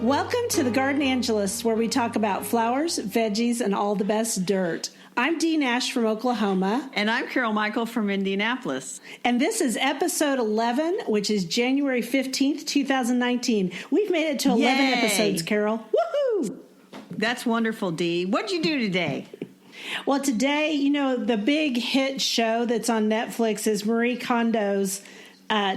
Welcome to the Gardenangelists, where we talk about flowers, veggies, and all the best dirt. I'm Dee Nash from Oklahoma. And I'm Carol Michael from Indianapolis. And this is episode 11, which is January 15th, 2019. We've made it to 11 episodes, Carol. Woohoo! That's wonderful, Dee. What'd you do today? Well, today, you know, the big hit show that's on Netflix is Marie Kondo's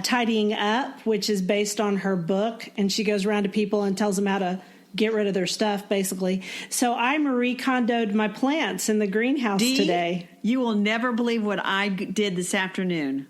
Tidying Up, which is based on her book. And she goes around to people and tells them how to get rid of their stuff, basically. So I Marie Kondo'd my plants in the greenhouse today. You will never believe what I did this afternoon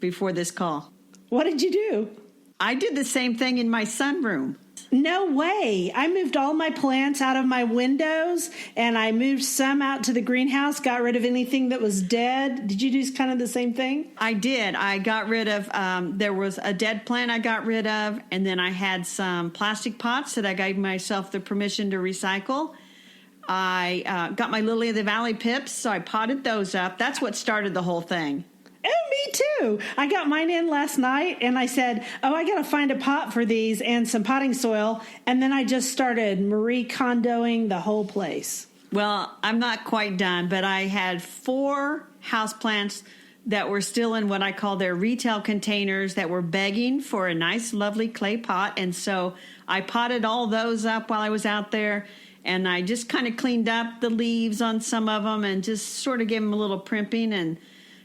before this call. What did you do? I did the same thing in my sunroom. No way. I moved all my plants out of my windows, and I moved some out to the greenhouse, got rid of anything that was dead. Did you do kind of the same thing? I did. I got rid of, there was a dead plant I got rid of, and then I had some plastic pots that I gave myself the permission to recycle. I got my Lily of the Valley pips, so I potted those up. That's what started the whole thing. Oh, me too. I got mine in last night, and I said, I got to find a pot for these and some potting soil. And then I just started Marie Kondoing the whole place. Well, I'm not quite done, but I had 4 houseplants that were still in what I call their retail containers that were begging for a nice, lovely clay pot. And so I potted all those up while I was out there. And I just kind of cleaned up the leaves on some of them and just sort of gave them a little primping. And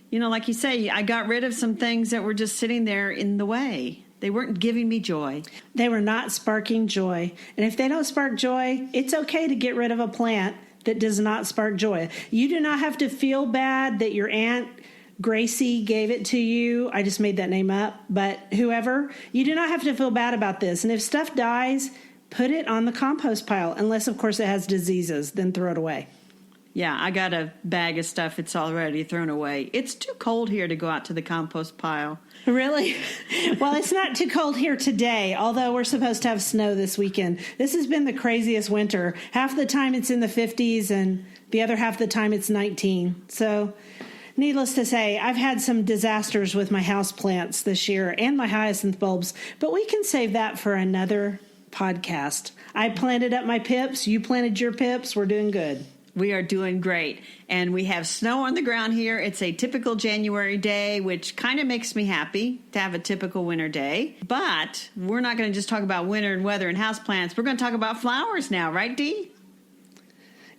you know, like you say, I got rid of some things that were just sitting there in the way. They weren't giving me joy. They were not sparking joy. And if they don't spark joy, it's okay to get rid of a plant that does not spark joy. You do not have to feel bad that your Aunt Gracie gave it to you. I just made that name up. But whoever, you do not have to feel bad about this. And if stuff dies, put it on the compost pile. Unless, of course, it has diseases. Then throw it away. Yeah, I got a bag of stuff. It's already thrown away. It's too cold here to go out to the compost pile. Really? Well, it's not too cold here today, although we're supposed to have snow this weekend. This has been the craziest winter. Half the time it's in the 50s and the other half the time it's 19. So needless to say, I've had some disasters with my houseplants this year and my hyacinth bulbs, but we can save that for another podcast. I planted up my pips. You planted your pips. We're doing good. We are doing great, and we have snow on the ground here. It's a typical January day, which kind of makes me happy to have a typical winter day. But we're not going to just talk about winter and weather and houseplants. We're going to talk about flowers now, right, Dee?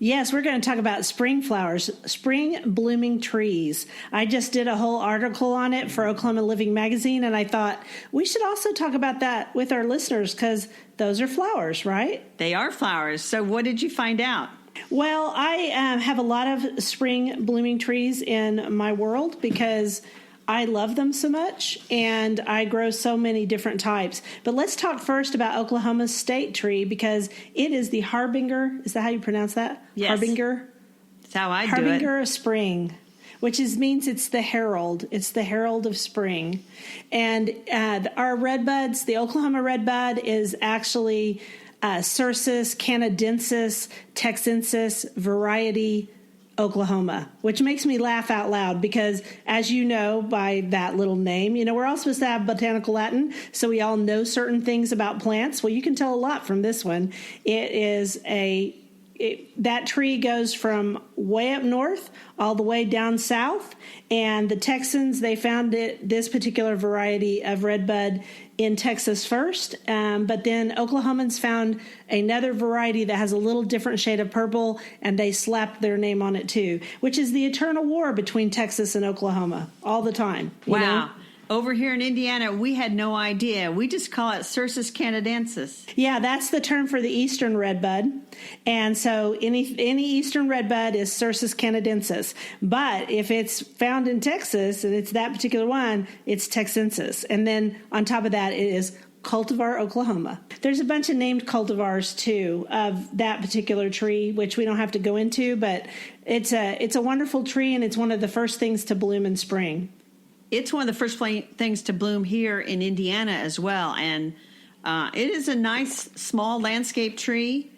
Yes, we're going to talk about spring flowers, spring blooming trees. I just did a whole article on it for Oklahoma Living Magazine, and I thought we should also talk about that with our listeners because those are flowers, right? They are flowers. So what did you find out? Well, I have a lot of spring blooming trees in my world because I love them so much and I grow so many different types. But let's talk first about Oklahoma's state tree because it is the harbinger. Is that how you pronounce that? Yes. Harbinger? That's how I do it. Harbinger of spring, which means it's the herald. It's the herald of spring. And our redbuds, the Oklahoma redbud is actually Cercis canadensis texensis variety Oklahoma, which makes me laugh out loud because, as you know, by that little name, you know, we're all supposed to have botanical Latin, so we all know certain things about plants. Well, you can tell a lot from this one. That tree goes from way up north all the way down south, and the Texans, they found this particular variety of redbud in Texas first, but then Oklahomans found another variety that has a little different shade of purple, and they slapped their name on it too, which is the eternal war between Texas and Oklahoma all the time. Wow. Know? Over here in Indiana, we had no idea. We just call it Cercis canadensis. Yeah, that's the term for the eastern redbud. And so any eastern redbud is Cercis canadensis. But if it's found in Texas and it's that particular one, it's texensis. And then on top of that, it is cultivar Oklahoma. There's a bunch of named cultivars too of that particular tree, which we don't have to go into, but it's a wonderful tree and it's one of the first things to bloom in spring. It's one of the first things to bloom here in Indiana as well. And it is a nice, small landscape tree.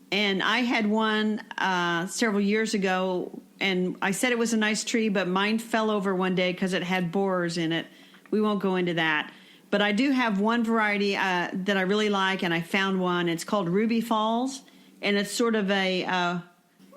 And I had one several years ago, and I said it was a nice tree, but mine fell over one day because it had borers in it. We won't go into that. But I do have one variety that I really like, and I found one. It's called Ruby Falls, and it's sort of a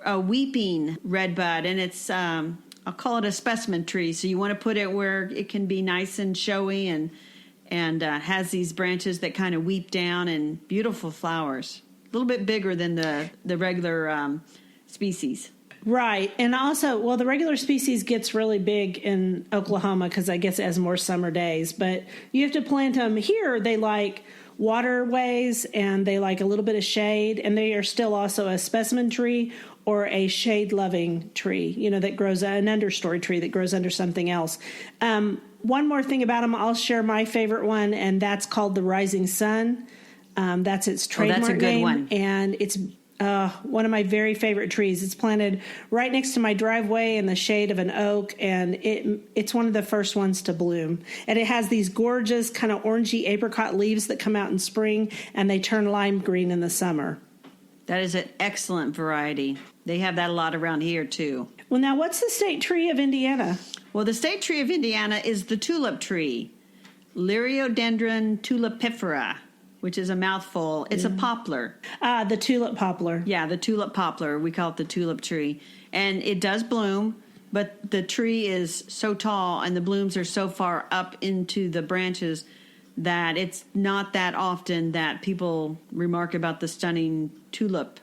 weeping redbud, and it's I'll call it a specimen tree. So you want to put it where it can be nice and showy, and has these branches that kind of weep down, and beautiful flowers. A little bit bigger than the regular species. Right. And also, well, the regular species gets really big in Oklahoma because I guess it has more summer days. But you have to plant them here. They like waterways and they like a little bit of shade. And they are still also a specimen tree or a shade-loving tree, that grows, an understory tree that grows under something else. One more thing about them, I'll share my favorite one, and that's called the Rising Sun. That's its trademark that's a good name. one. And it's one of my very favorite trees. It's planted right next to my driveway in the shade of an oak, and it's one of the first ones to bloom. And it has these gorgeous kind of orangey apricot leaves that come out in spring, and they turn lime green in the summer. That is an excellent variety. They have that a lot around here, too. Well, now, what's the state tree of Indiana? Well, the state tree of Indiana is the tulip tree, Liriodendron tulipifera, which is a mouthful. It's a poplar. The tulip poplar. Yeah, the tulip poplar. We call it the tulip tree. And it does bloom, but the tree is so tall and the blooms are so far up into the branches that it's not that often that people remark about the stunning tulip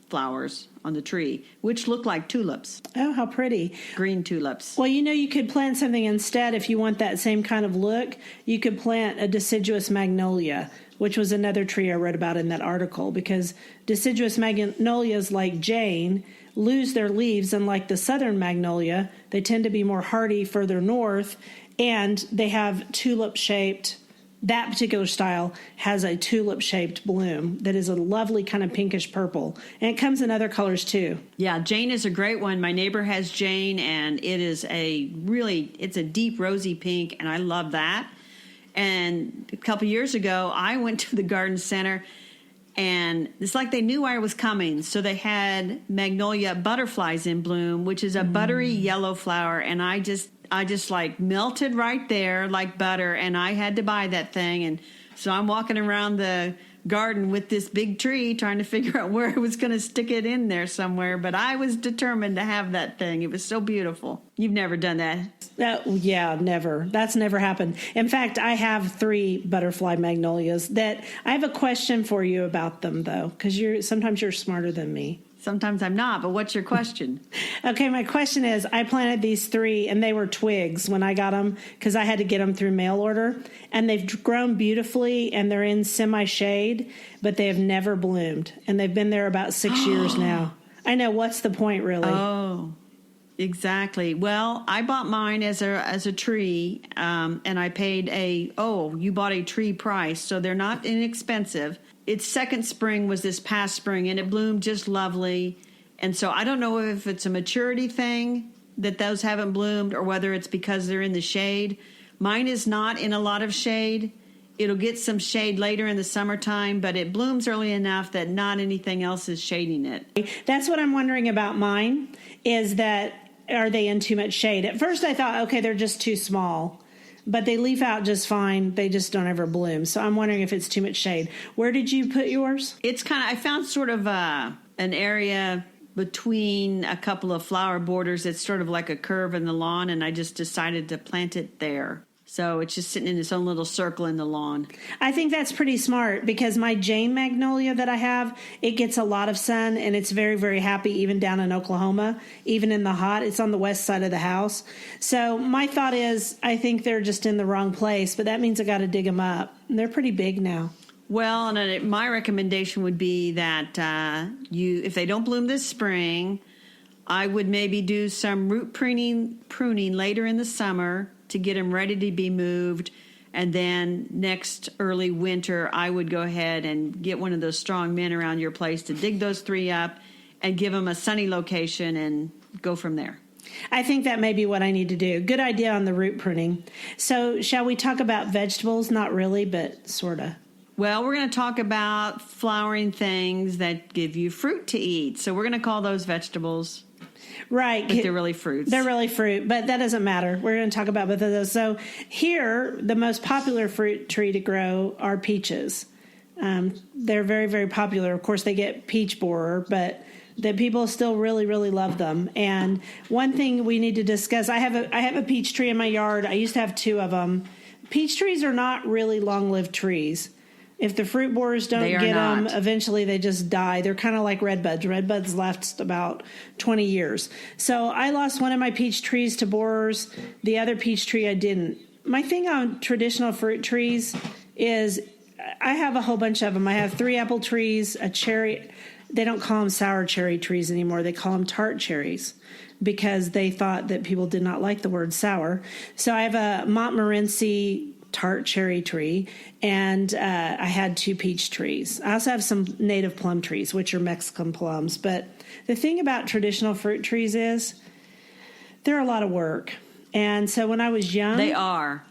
flowers on the tree, which look like tulips. Oh, how pretty. Green tulips. Well, you could plant something instead if you want that same kind of look. You could plant a deciduous magnolia, which was another tree I read about in that article, because deciduous magnolias like Jane lose their leaves, and like the southern magnolia, they tend to be more hardy further north, and they have tulip-shaped. That particular style has a tulip-shaped bloom that is a lovely kind of pinkish purple. And it comes in other colors, too. Yeah, Jane is a great one. My neighbor has Jane, and it is it's a deep rosy pink, and I love that. And a couple years ago, I went to the garden center, and it's like they knew I was coming. So they had magnolia butterflies in bloom, which is a buttery yellow flower, and I just like melted right there like butter, and I had to buy that thing. And so I'm walking around the garden with this big tree trying to figure out where I was going to stick it in there somewhere, but I was determined to have that thing. It was so beautiful. You've never done that? Yeah, never. That's never happened. In fact, I have 3 butterfly magnolias that I have a question for you about them, though, because sometimes you're smarter than me. Sometimes I'm not, but what's your question? Okay, my question is, I planted these 3, and they were twigs when I got them, because I had to get them through mail order, and they've grown beautifully, and they're in semi-shade, but they have never bloomed, and they've been there about 6 years now. I know, what's the point, really? Oh, exactly. Well, I bought mine as a tree, and I paid you bought a tree price, so they're not inexpensive. Its second spring was this past spring, and it bloomed just lovely. And so I don't know if it's a maturity thing that those haven't bloomed or whether it's because they're in the shade. Mine is not in a lot of shade. It'll get some shade later in the summertime, but it blooms early enough that not anything else is shading it. That's what I'm wondering about mine, is that are they in too much shade? At first I thought, okay, they're just too small. But they leaf out just fine. They just don't ever bloom. So I'm wondering if it's too much shade. Where did you put yours? It's I found sort of an area between a couple of flower borders. It's sort of like a curve in the lawn, and I just decided to plant it there. So it's just sitting in its own little circle in the lawn. I think that's pretty smart, because my Jane magnolia that I have, it gets a lot of sun, and it's very, very happy even down in Oklahoma, even in the hot. It's on the west side of the house. So my thought is, I think they're just in the wrong place, but that means I got to dig them up. And they're pretty big now. Well, and my recommendation would be that if they don't bloom this spring, I would maybe do some root pruning later in the summer to get them ready to be moved. And then next early winter, I would go ahead and get one of those strong men around your place to dig those 3 up and give them a sunny location and go from there. I think that may be what I need to do. Good idea on the root pruning. So shall we talk about vegetables? Not really, but sort of. Well, we're going to talk about flowering things that give you fruit to eat. So we're going to call those vegetables. Right. But they're really fruits. They're really fruit, but that doesn't matter. We're going to talk about both of those. So here, the most popular fruit tree to grow are peaches. They're very, very popular. Of course, they get peach borer, but the people still really, really love them. And one thing we need to discuss, I have a peach tree in my yard. I used to have 2 of them. Peach trees are not really long-lived trees. If the fruit borers don't get them, eventually they just die. They're kind of like redbuds. Redbuds last about 20 years. So I lost one of my peach trees to borers. The other peach tree I didn't. My thing on traditional fruit trees is I have a whole bunch of them. I have 3 apple trees, a cherry. They don't call them sour cherry trees anymore. They call them tart cherries because they thought that people did not like the word sour. So I have a Montmorency tart cherry tree, and I had 2 peach trees. I also have some native plum trees, which are Mexican plums. But the thing about traditional fruit trees is they're a lot of work. And so when I was young... They are.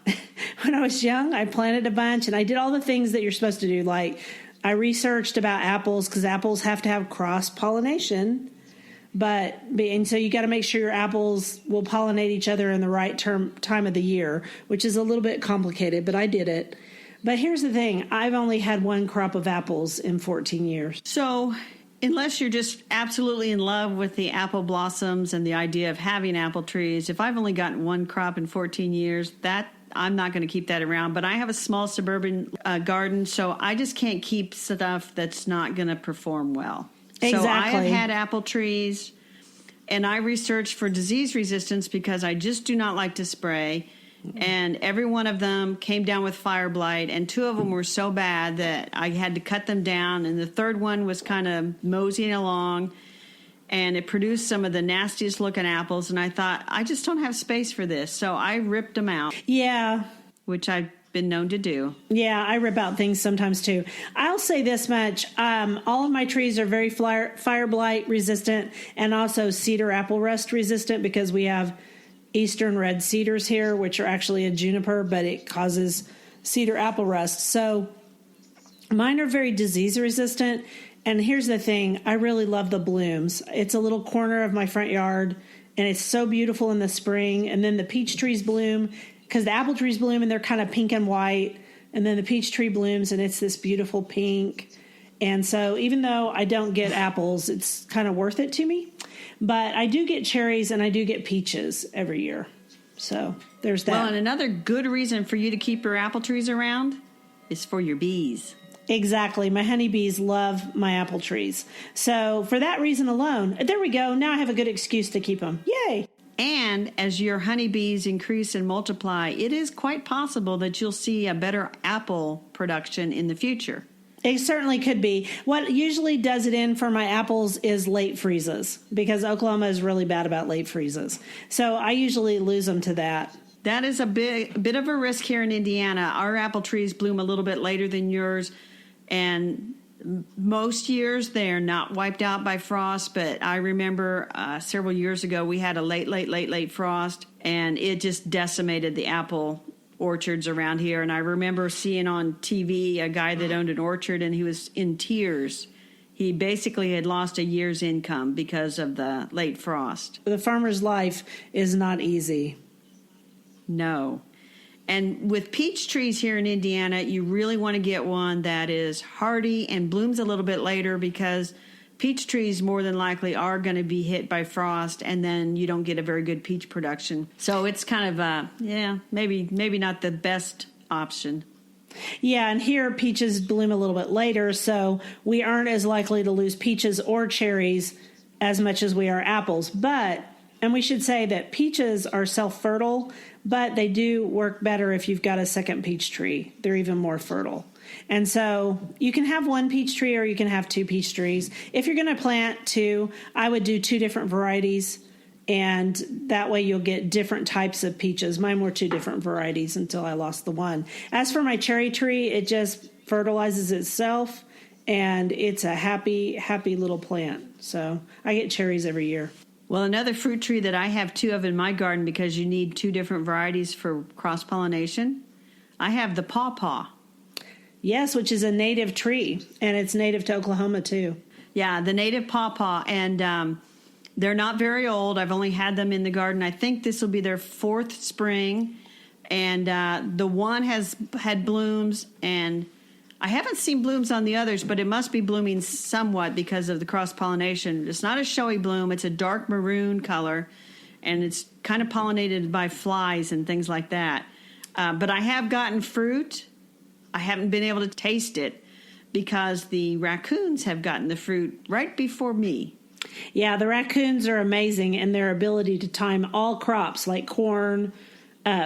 When I was young, I planted a bunch, and I did all the things that you're supposed to do. Like, I researched about apples, because apples have to have cross-pollination. And so you got to make sure your apples will pollinate each other in the right time of the year, which is a little bit complicated, but I did it. But here's the thing. I've only had 1 crop of apples in 14 years. So unless you're just absolutely in love with the apple blossoms and the idea of having apple trees, if I've only gotten 1 crop in 14 years, I'm not going to keep that around. But I have a small suburban garden, so I just can't keep stuff that's not going to perform well. Exactly. So I have had apple trees, and I researched for disease resistance because I just do not like to spray. And every one of them came down with fire blight, and 2 of them were so bad that I had to cut them down. And the 3rd one was kind of moseying along, and it produced some of the nastiest looking apples. And I thought, I just don't have space for this. So I ripped them out. Yeah. Which I've been known to do. Yeah, I rip out things sometimes too. I'll say this much. All of my trees are very fire blight resistant and also cedar apple rust resistant because we have eastern red cedars here, which are actually a juniper, but it causes cedar apple rust. So mine are very disease resistant. And here's the thing. I really love the blooms. It's a little corner of my front yard, and it's so beautiful in the spring. And then the peach trees bloom, because the apple trees bloom and they're kind of pink and white, and then the peach tree blooms and it's this beautiful pink. And so even though I don't get apples, it's kind of worth it to me. But I do get cherries and I do get peaches every year. So there's that. Well, and another good reason for you to keep your apple trees around is for your bees. Exactly. My honeybees love my apple trees. So for that reason alone, there we go. Now I have a good excuse to keep them. Yay. And as your honeybees increase and multiply, it is quite possible that you'll see a better apple production in the future. It certainly could be. What usually does it in for my apples is late freezes, because Oklahoma is really bad about late freezes. So I usually lose them to that. That is a bit of a risk here in Indiana. Our apple trees bloom a little bit later than yours, and most years they're not wiped out by frost, but I remember several years ago we had a late frost, and it just decimated the apple orchards around here. And I remember seeing on TV a guy that owned an orchard, and he was in tears. He basically had lost a year's income because of the late frost. The farmer's life is not easy. No. And with peach trees here in Indiana, you really want to get one that is hardy and blooms a little bit later, because peach trees more than likely are going to be hit by frost, and then you don't get a very good peach production. So it's kind of maybe not the best option. Yeah, and here peaches bloom a little bit later, so we aren't as likely to lose peaches or cherries as much as we are apples. And we should say that peaches are self-fertile, but they do work better if you've got a second peach tree. They're even more fertile. And so you can have 1 peach tree or you can have 2 peach trees. If you're going to plant 2, I would do 2 different varieties, and that way you'll get different types of peaches. Mine were 2 different varieties until I lost the one. As for my cherry tree, it just fertilizes itself, and it's a happy, happy little plant. So I get cherries every year. Well, another fruit tree that I have 2 of in my garden, because you need 2 different varieties for cross-pollination, I have the pawpaw. Yes, which is a native tree, and it's native to Oklahoma too. Yeah, the native pawpaw. And They're not very old. I've only had them in the garden. I think this will be their 4th spring. And the one has had blooms, and I haven't seen blooms on the others, but it must be blooming somewhat because of the cross-pollination. It's not a showy bloom. It's a dark maroon color, and it's kind of pollinated by flies and things like that. But I have gotten fruit. I haven't been able to taste it because the raccoons have gotten the fruit right before me. Yeah, the raccoons are amazing in their ability to time all crops like corn,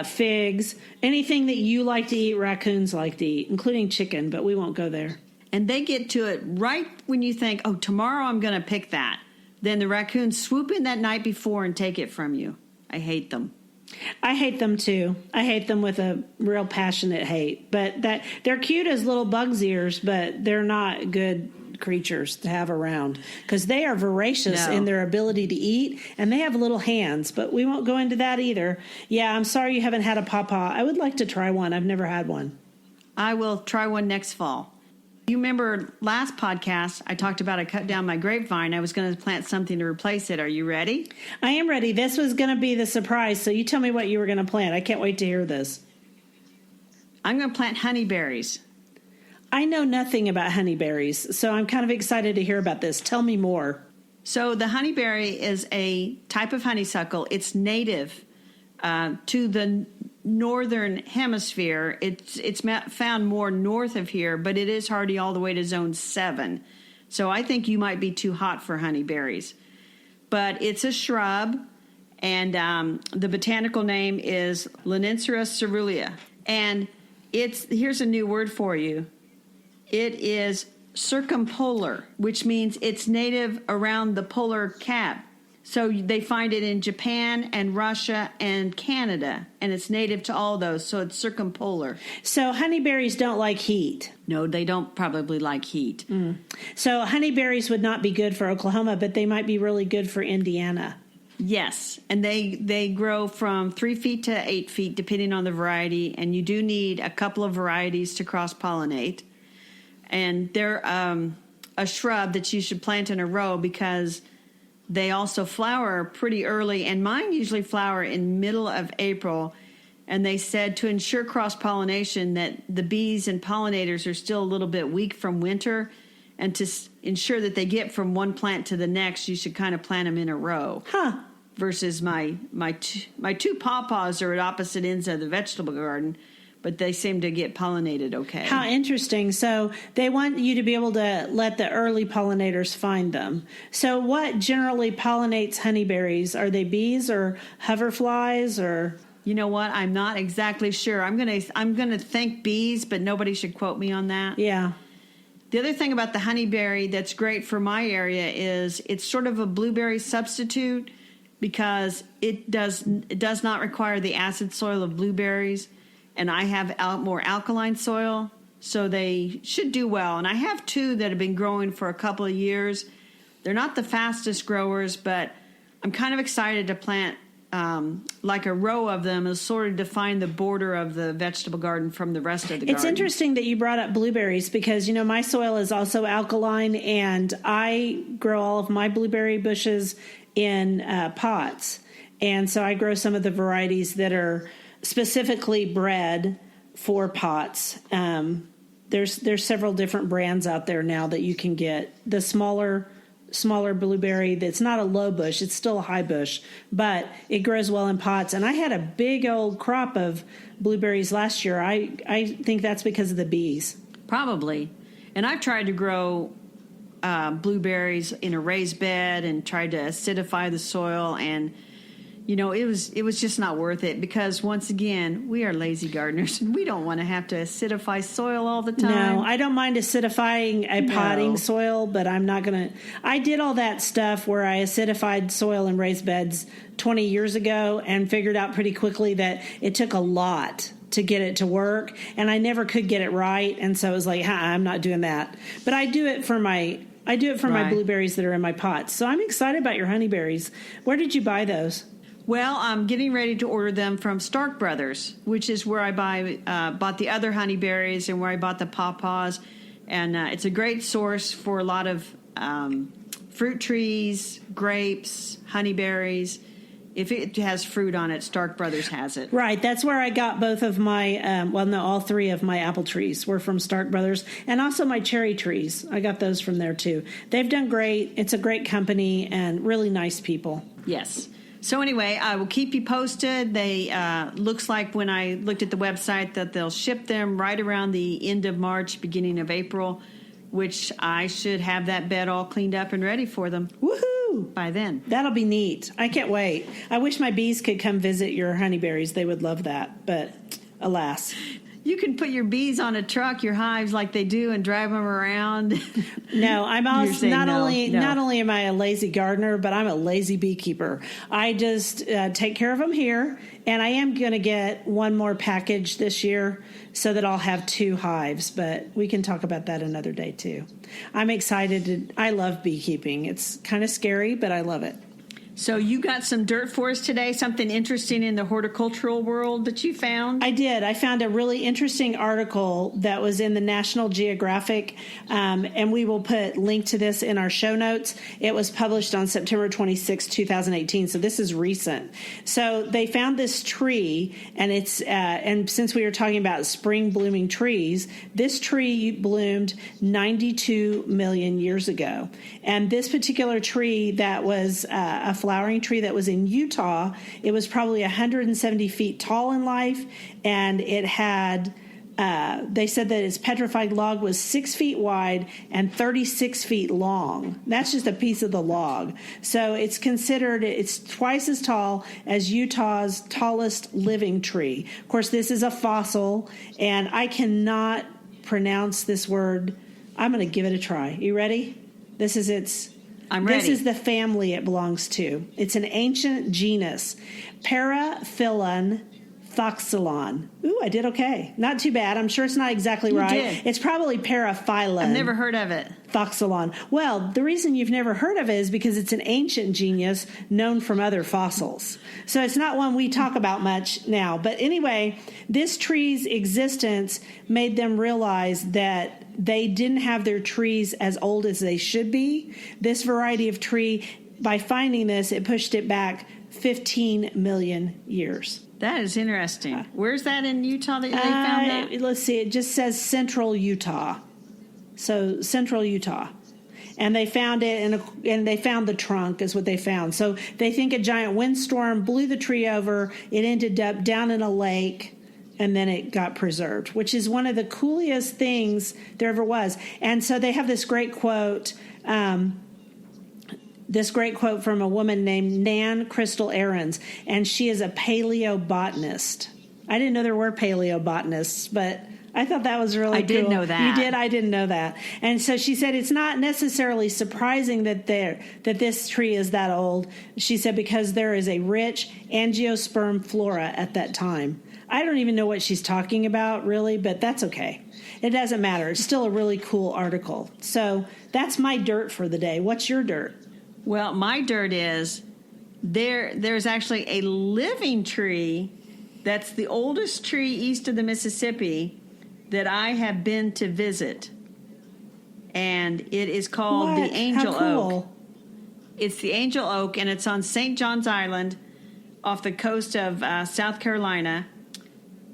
figs, anything that you like to eat, raccoons like to eat, including chicken, but we won't go there. And they get to it right when you think, oh, tomorrow I'm going to pick that. Then the raccoons swoop in that night before and take it from you. I hate them. I hate them too. I hate them with a real passionate hate. But that they're cute as little bug's ears, but they're not good creatures to have around because they are voracious in their ability to eat, and they have little hands. But we won't go into that either. Yeah, I'm sorry you haven't had a pawpaw. I would like to try one. I've never had one. I will try one next fall. You remember last podcast, I talked about I cut down my grapevine. I was going to plant something to replace it. Are you ready? I am ready. This was going to be the surprise, so you tell me what you were going to plant. I can't wait to hear this. I'm going to plant honeyberries. I know nothing about honeyberries, so I'm kind of excited to hear about this. Tell me more. So the honeyberry is a type of honeysuckle. It's native to the northern hemisphere. It's found more north of here, but it is hardy all the way to zone 7. So I think you might be too hot for honeyberries. But it's a shrub, and the botanical name is Linincera cerulea. And here's a new word for you. It is circumpolar, which means it's native around the polar cap. So they find it in Japan and Russia and Canada, and it's native to all those, so it's circumpolar. So honeyberries don't like heat. No, they don't probably like heat. So honeyberries would not be good for Oklahoma, but they might be really good for Indiana. Yes, and they grow from 3 feet to 8 feet, depending on the variety, and you do need a couple of varieties to cross-pollinate. And they're a shrub that you should plant in a row because they also flower pretty early, and mine usually flower in middle of April. And they said to ensure cross-pollination that the bees and pollinators are still a little bit weak from winter, and to ensure that they get from one plant to the next, you should kind of plant them in a row. Huh. Versus my two pawpaws are at opposite ends of the vegetable garden, but they seem to get pollinated okay. How interesting. So they want you to be able to let the early pollinators find them. So what generally pollinates honeyberries? Are they bees or hoverflies or? You know what? I'm not exactly sure. I'm gonna think bees, but nobody should quote me on that. Yeah. The other thing about the honeyberry that's great for my area is it's sort of a blueberry substitute because it does not require the acid soil of blueberries. And I have more alkaline soil, so they should do well. And I have 2 that have been growing for a couple of years. They're not the fastest growers, but I'm kind of excited to plant like a row of them as sort of define the border of the vegetable garden from the rest of the garden. It's interesting that you brought up blueberries because, my soil is also alkaline, and I grow all of my blueberry bushes in pots. And so I grow some of the varieties that are specifically bred for pots. There's several different brands out there now that you can get. The smaller blueberry that's not a low bush, it's still a high bush, but it grows well in pots. And I had a big old crop of blueberries last year. I think that's because of the bees. Probably. And I've tried to grow blueberries in a raised bed and tried to acidify the soil, and it was just not worth it because, once again, we are lazy gardeners and we don't want to have to acidify soil all the time. No, I don't mind acidifying a potting soil, but I'm not going to. I did all that stuff where I acidified soil in raised beds 20 years ago and figured out pretty quickly that it took a lot to get it to work, and I never could get it right. And so I was like, I'm not doing that. But I do it for my my blueberries that are in my pots. So I'm excited about your honeyberries. Where did you buy those? Well, I'm getting ready to order them from Stark Brothers, which is where I bought the other honeyberries and where I bought the pawpaws. And it's a great source for a lot of fruit trees, grapes, honeyberries. If it has fruit on it, Stark Brothers has it. Right. That's where I got both of my, all three of my apple trees were from Stark Brothers, and also my cherry trees. I got those from there, too. They've done great. It's a great company and really nice people. Yes. So anyway, I will keep you posted. They looks like when I looked at the website that they'll ship them right around the end of March, beginning of April, which I should have that bed all cleaned up and ready for them. Woohoo! By then. That'll be neat. I can't wait. I wish my bees could come visit your honeyberries. They would love that, but alas. You can put your bees on a truck, your hives like they do, and drive them around. No, I'm also not only am I a lazy gardener, but I'm a lazy beekeeper. I just take care of them here, and I am going to get one more package this year so that I'll have 2 hives, but we can talk about that another day too. I'm excited. I love beekeeping. It's kind of scary, but I love it. So you got some dirt for us today, something interesting in the horticultural world that you found? I did. I found a really interesting article that was in the National Geographic, and we will put link to this in our show notes. It was published on September 26, 2018, so this is recent. So they found this tree, and it's and since we were talking about spring blooming trees, this tree bloomed 92 million years ago. And this particular tree that was a flowering tree that was in Utah, it was probably 170 feet tall in life, and it had, they said that its petrified log was 6 feet wide and 36 feet long. That's just a piece of the log. So it's twice as tall as Utah's tallest living tree. Of course, this is a fossil, and I cannot pronounce this word. I'm going to give it a try. You ready? I'm ready. This is the family it belongs to. It's an ancient genus, Paraphyllon thoxylon. Ooh, I did okay. Not too bad. I'm sure it's not exactly right. Did. It's probably Paraphyllon. I've never heard of it. Thoxylon. Well, the reason you've never heard of it is because it's an ancient genus known from other fossils. So it's not one we talk about much now. But anyway, this tree's existence made them realize that they didn't have their trees as old as they should be. This variety of tree, by finding this, it pushed it back 15 million years. That is interesting. Where's that in Utah that they found that? Let's see. It just says central Utah. So central Utah. And they found it, and they found the trunk is what they found. So they think a giant windstorm blew the tree over. It ended up down in a lake, and then it got preserved, which is one of the coolest things there ever was. And so they have this great quote from a woman named Nan Crystal Ahrens, and she is a paleobotanist. I didn't know there were paleobotanists, but I thought that was really cool. I did know that. You did? I didn't know that. And so she said it's not necessarily surprising that this tree is that old. She said because there is a rich angiosperm flora at that time. I don't even know what she's talking about, really, but that's okay. It doesn't matter. It's still a really cool article. So that's my dirt for the day. What's your dirt? Well, my dirt is there's actually a living tree that's the oldest tree east of the Mississippi that I have been to visit. And it is called the Angel Oak. It's the Angel Oak, and it's on St. John's Island off the coast of South Carolina.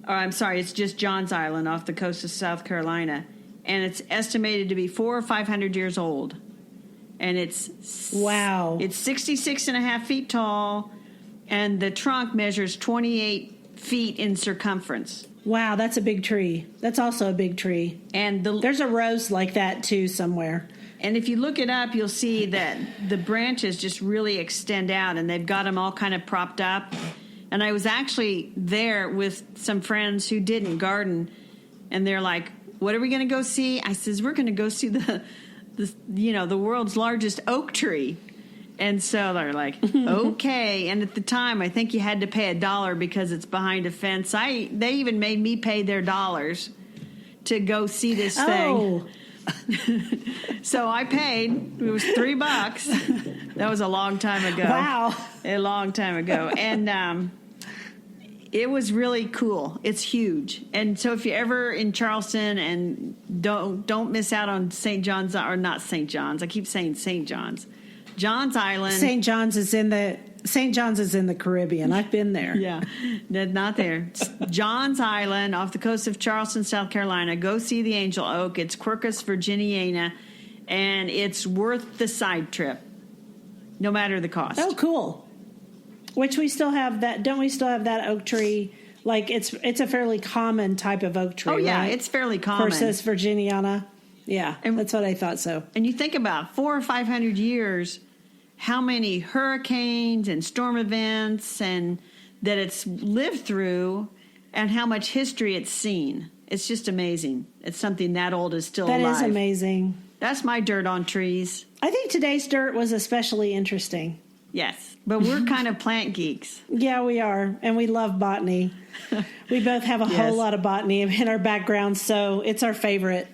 Or I'm sorry, it's just John's Island off the coast of South Carolina. And it's estimated to be 400 or 500 years old. And it's 66 and a half feet tall, and the trunk measures 28 feet in circumference. Wow, that's a big tree. That's also a big tree. And there's a rose like that, too, somewhere. And if you look it up, you'll see that the branches just really extend out, and they've got them all kind of propped up. And I was actually there with some friends who didn't garden, and they're like, what are we going to go see? I says, we're going to go see the world's largest oak tree. And so they're like, okay. And at the time, I think you had to pay $1 because it's behind a fence. They even made me pay their dollars to go see this thing. So I paid. It was $3. That was a long time ago. Wow. A long time ago. And it was really cool. It's huge. And so if you're ever in Charleston, and don't miss out on St. John's, or not St. John's. I keep saying St. John's. John's Island. St. John's is in the Caribbean. I've been there. Yeah, not there. It's John's Island off the coast of Charleston, South Carolina. Go see the angel oak. It's Quercus virginiana, and it's worth the side trip, no matter the cost. Oh, cool. Which we still have that. Don't we still have that oak tree? Like it's a fairly common type of oak tree. Oh yeah, right? it's fairly common. Quercus virginiana. Yeah, and that's what I thought. So, and you think about 400 or 500 years, how many hurricanes and storm events and that it's lived through, and how much history it's seen. It's just amazing. It's something that old is still alive. That is amazing. That's my dirt on trees. I think today's dirt was especially interesting. Yes, but we're kind of plant geeks. Yeah, we are, and we love botany. We both have a whole lot of botany in our background, so it's our favorite.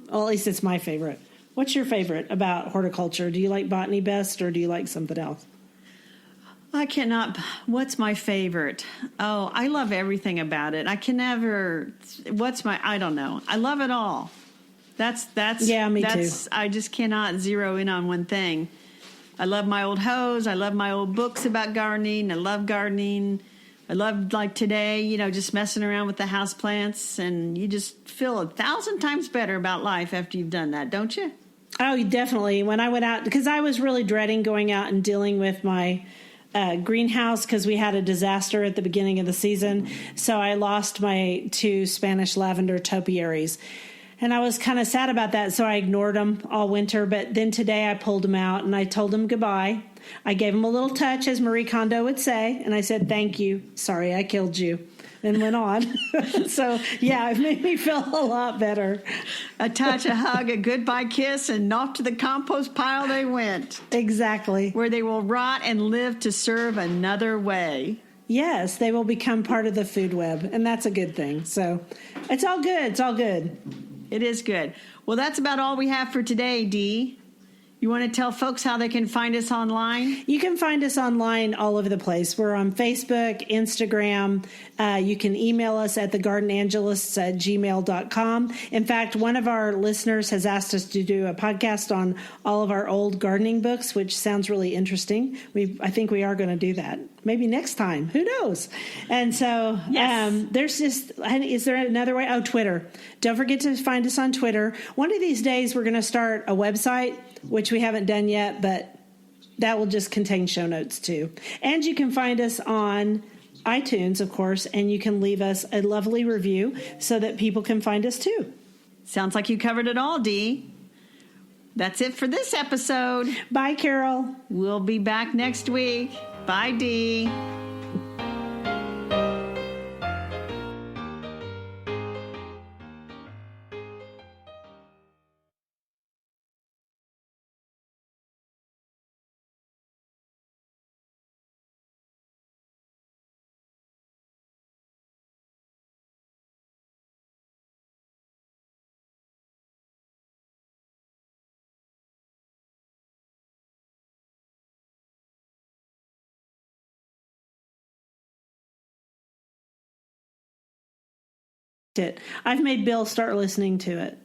Well, at least it's my favorite. What's your favorite about horticulture? Do you like botany best, or do you like something else? I cannot. What's my favorite? Oh, I love everything about it. I can never. I don't know. I love it all. That's. Yeah, me too. I just cannot zero in on one thing. I love my old hose. I love my old books about gardening. I love gardening. I love, like today, just messing around with the houseplants, and you just feel 1,000 times better about life after you've done that, don't you? Oh, definitely. When I went out, because I was really dreading going out and dealing with my greenhouse because we had a disaster at the beginning of the season. So I lost my 2 Spanish lavender topiaries. And I was kind of sad about that, so I ignored them all winter. But then today I pulled them out and I told them goodbye. I gave them a little touch, as Marie Kondo would say, and I said, "Thank you. Sorry I killed you," and went on. So, yeah, it made me feel a lot better. A touch, a hug, a goodbye kiss, and off to the compost pile they went. Exactly. Where they will rot and live to serve another way. Yes, they will become part of the food web, and that's a good thing. So it's all good. It's all good. It is good. Well, that's about all we have for today, Dee. You want to tell folks how they can find us online? You can find us online all over the place. We're on Facebook, Instagram. You can email us at thegardenangelists@gmail.com. In fact, one of our listeners has asked us to do a podcast on all of our old gardening books, which sounds really interesting. I think we are going to do that. Maybe next time. Who knows? And so there's just, is there another way? Oh, Twitter. Don't forget to find us on Twitter. One of these days, we're going to start a website, which we haven't done yet, but that will just contain show notes too. And you can find us on iTunes, of course, and you can leave us a lovely review so that people can find us too. Sounds like you covered it all, Dee. That's it for this episode. Bye, Carol. We'll be back next week. Bye, Dee. I've made Bill start listening to it.